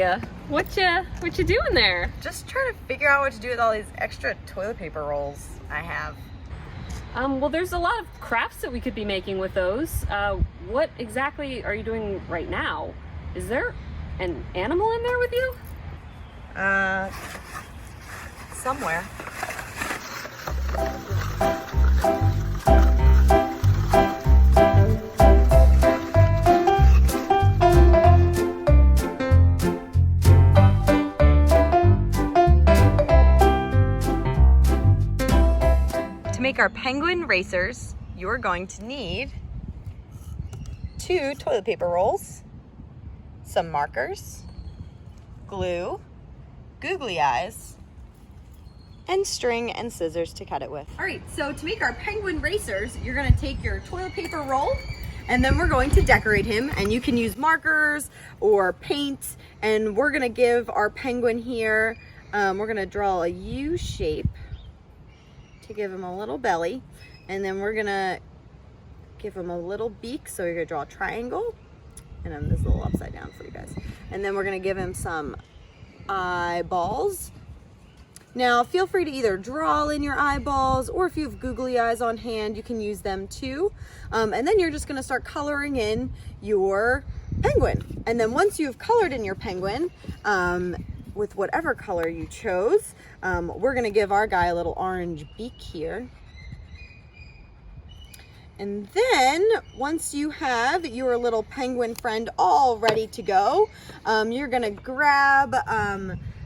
Hi, what you doing there? Just trying to figure out what to do with all these extra toilet paper rolls I have. Well, there's a lot of crafts that we could be making with those. What exactly are you doing right now? Is there an animal in there with you? Somewhere. To make our penguin racers, you're going to need 2 toilet paper rolls, some markers, glue, googly eyes, and string and scissors to cut it with. All right, so to make our penguin racers, you're gonna take your toilet paper roll and then we're going to decorate him, and you can use markers or paint, and we're gonna give our penguin here, we're gonna draw a U shape to give him a little belly, and then we're gonna give him a little beak, so you're gonna draw a triangle, and then this little upside down for you guys. And then we're gonna give him some eyeballs. Now feel free to either draw in your eyeballs, or if you have googly eyes on hand, you can use them too. And then you're just gonna start coloring in your penguin. And then once you've colored in your penguin, with whatever color you chose, we're gonna give our guy a little orange beak here. And then once you have your little penguin friend all ready to go, you're gonna grab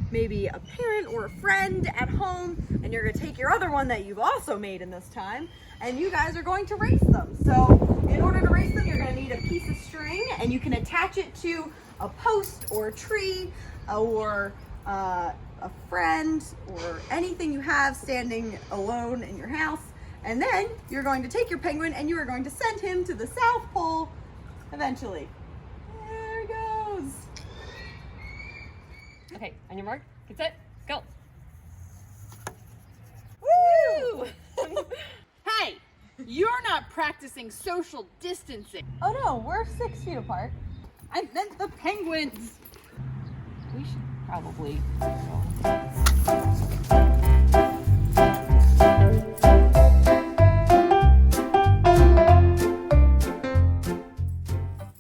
maybe a parent or a friend at home, and you're gonna take your other one that you've also made in this time, and you guys are going to race them. So in order to race them, you're gonna need a piece of string, and you can attach it to a post or a tree or a friend or anything you have standing alone in your house. And then you're going to take your penguin and you are going to send him to the South Pole eventually. There he goes. Okay, on your mark, get set, go. Woo! Hey, you're not practicing social distancing. Oh no, we're 6 feet apart. I meant the penguins. We should probably.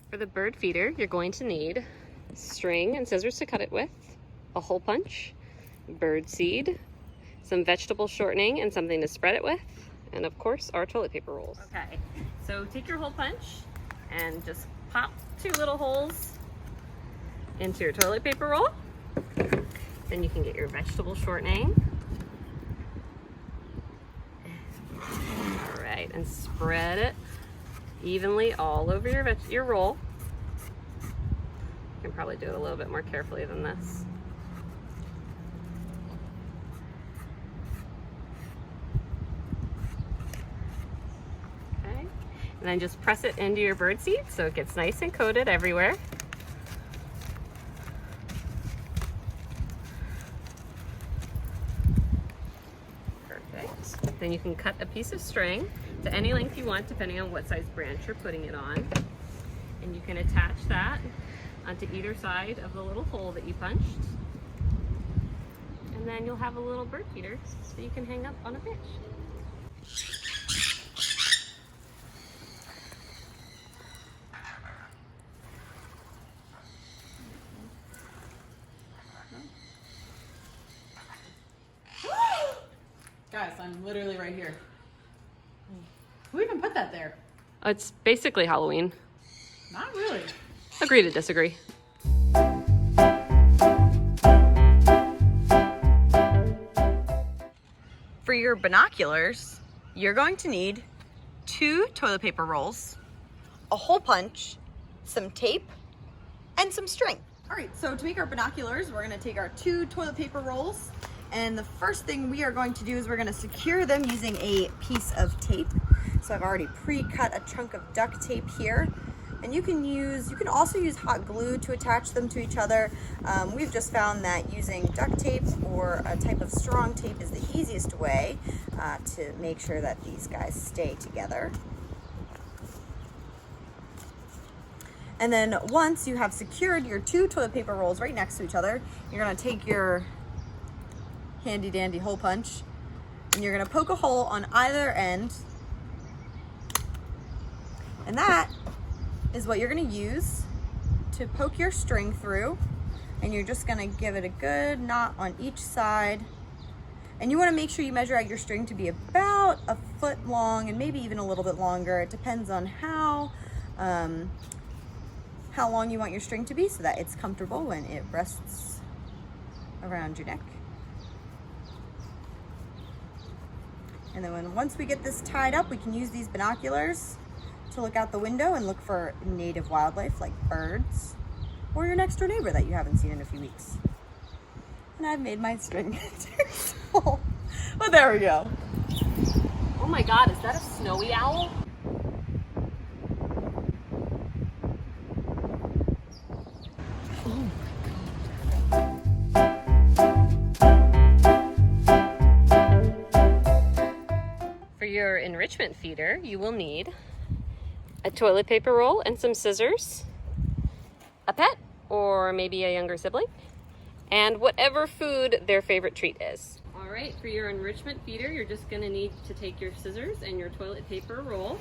For the bird feeder, you're going to need string and scissors to cut it with, a hole punch, bird seed, some vegetable shortening and something to spread it with, and of course our toilet paper rolls. Okay, so take your hole punch and just pop 2 little holes into your toilet paper roll. Then you can get your vegetable shortening. All right, and spread it evenly all over your roll. You can probably do it a little bit more carefully than this. Okay, and then just press it into your bird seed so it gets nice and coated everywhere. Perfect. Then you can cut a piece of string to any length you want, depending on what size branch you're putting it on. And you can attach that onto either side of the little hole that you punched. And then you'll have a little bird feeder so you can hang up on a branch. Guys, I'm literally right here. Who even put that there? It's basically Halloween. Not really. Agree to disagree. For your binoculars, you're going to need 2 toilet paper rolls, a hole punch, some tape, and some string. All right, so to make our binoculars, we're gonna take our 2 toilet paper rolls, and the first thing we are going to do is we're gonna secure them using a piece of tape. So I've already pre-cut a chunk of duct tape here. And you can also use hot glue to attach them to each other. We've just found that using duct tape or a type of strong tape is the easiest way to make sure that these guys stay together. And then once you have secured your 2 toilet paper rolls right next to each other, you're gonna take your handy dandy hole punch and you're gonna poke a hole on either end. And that is what you're gonna use to poke your string through. And you're just gonna give it a good knot on each side. And you wanna make sure you measure out your string to be about a foot long and maybe even a little bit longer. It depends on how long you want your string to be so that it's comfortable when it rests around your neck. And then once we get this tied up, we can use these binoculars to look out the window and look for native wildlife like birds or your next door neighbor that you haven't seen in a few weeks. And I've made my string full. Well, there we go. Oh my God, is that a snowy owl? For your enrichment feeder, you will need a toilet paper roll and some scissors, a pet or maybe a younger sibling, and whatever food their favorite treat is. All right, for your enrichment feeder, you're just gonna need to take your scissors and your toilet paper roll,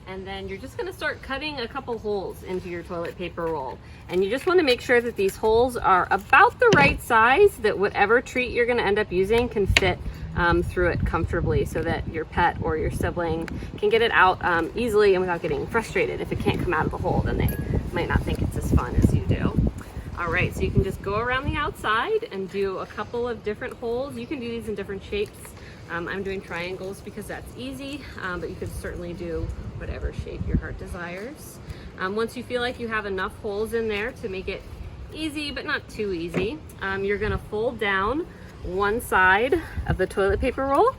and then you're just gonna start cutting a couple holes into your toilet paper roll. And you just wanna make sure that these holes are about the right size that whatever treat you're gonna end up using can fit through it comfortably so that your pet or your sibling can get it out easily and without getting frustrated. If it can't come out of the hole, then they might not think it's as fun as you do. All right, so you can just go around the outside and do a couple of different holes. You can do these in different shapes. I'm doing triangles because that's easy, but you could certainly do whatever shape your heart desires. Once you feel like you have enough holes in there to make it easy, but not too easy, you're gonna fold down one side of the toilet paper roll,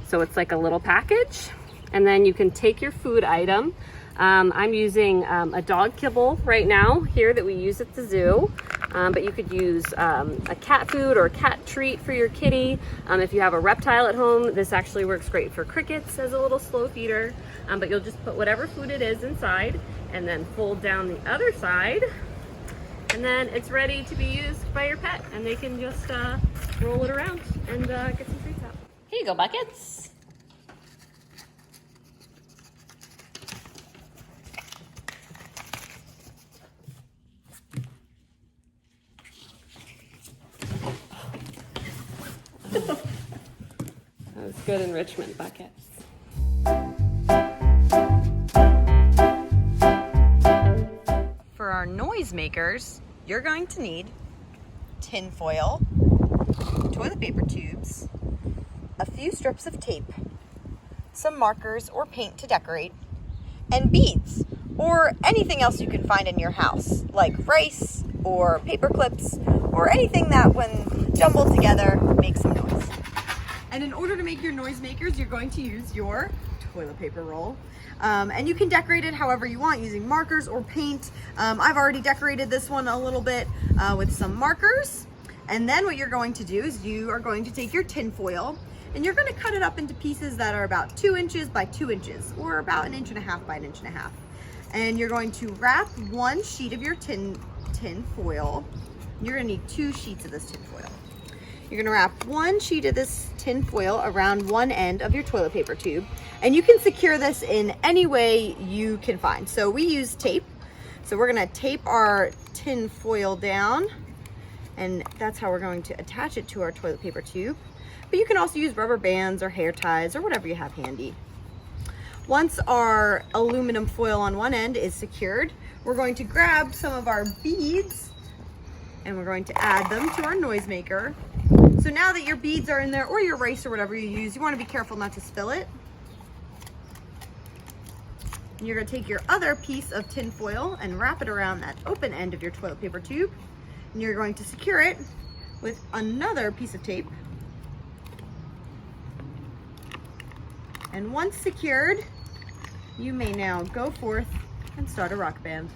so it's like a little package, and then you can take your food item. I'm using a dog kibble right now here that we use at the zoo, but you could use a cat food or a cat treat for your kitty. If you have a reptile at home, this actually works great for crickets as a little slow feeder, but you'll just put whatever food it is inside and then fold down the other side, and then it's ready to be used by your pet, and they can just roll it around and get some treats out. Here you go, buckets. That was good enrichment buckets. For our noise makers, you're going to need tin foil, toilet paper tubes, a few strips of tape, some markers or paint to decorate, and beads, or anything else you can find in your house, like rice or paper clips, or anything that when jumbled together makes some noise. And in order to make your noise makers, you're going to use your toilet paper roll. And you can decorate it however you want using markers or paint. I've already decorated this one a little bit with some markers. And then what you're going to do is you are going to take your tin foil and you're going to cut it up into pieces that are about 2 inches by 2 inches, or about 1.5 inches by 1.5 inches. And you're going to wrap one sheet of your tin foil. You're going to need 2 sheets of this tin foil. You're gonna wrap one sheet of this tin foil around one end of your toilet paper tube, and you can secure this in any way you can find. So we use tape. So we're gonna tape our tin foil down, and that's how we're going to attach it to our toilet paper tube. But you can also use rubber bands or hair ties or whatever you have handy. Once our aluminum foil on one end is secured, we're going to grab some of our beads and we're going to add them to our noisemaker. So now that your beads are in there, or your rice or whatever you use, you want to be careful not to spill it. And you're going to take your other piece of tin foil and wrap it around that open end of your toilet paper tube. And you're going to secure it with another piece of tape. And once secured, you may now go forth and start a rock band.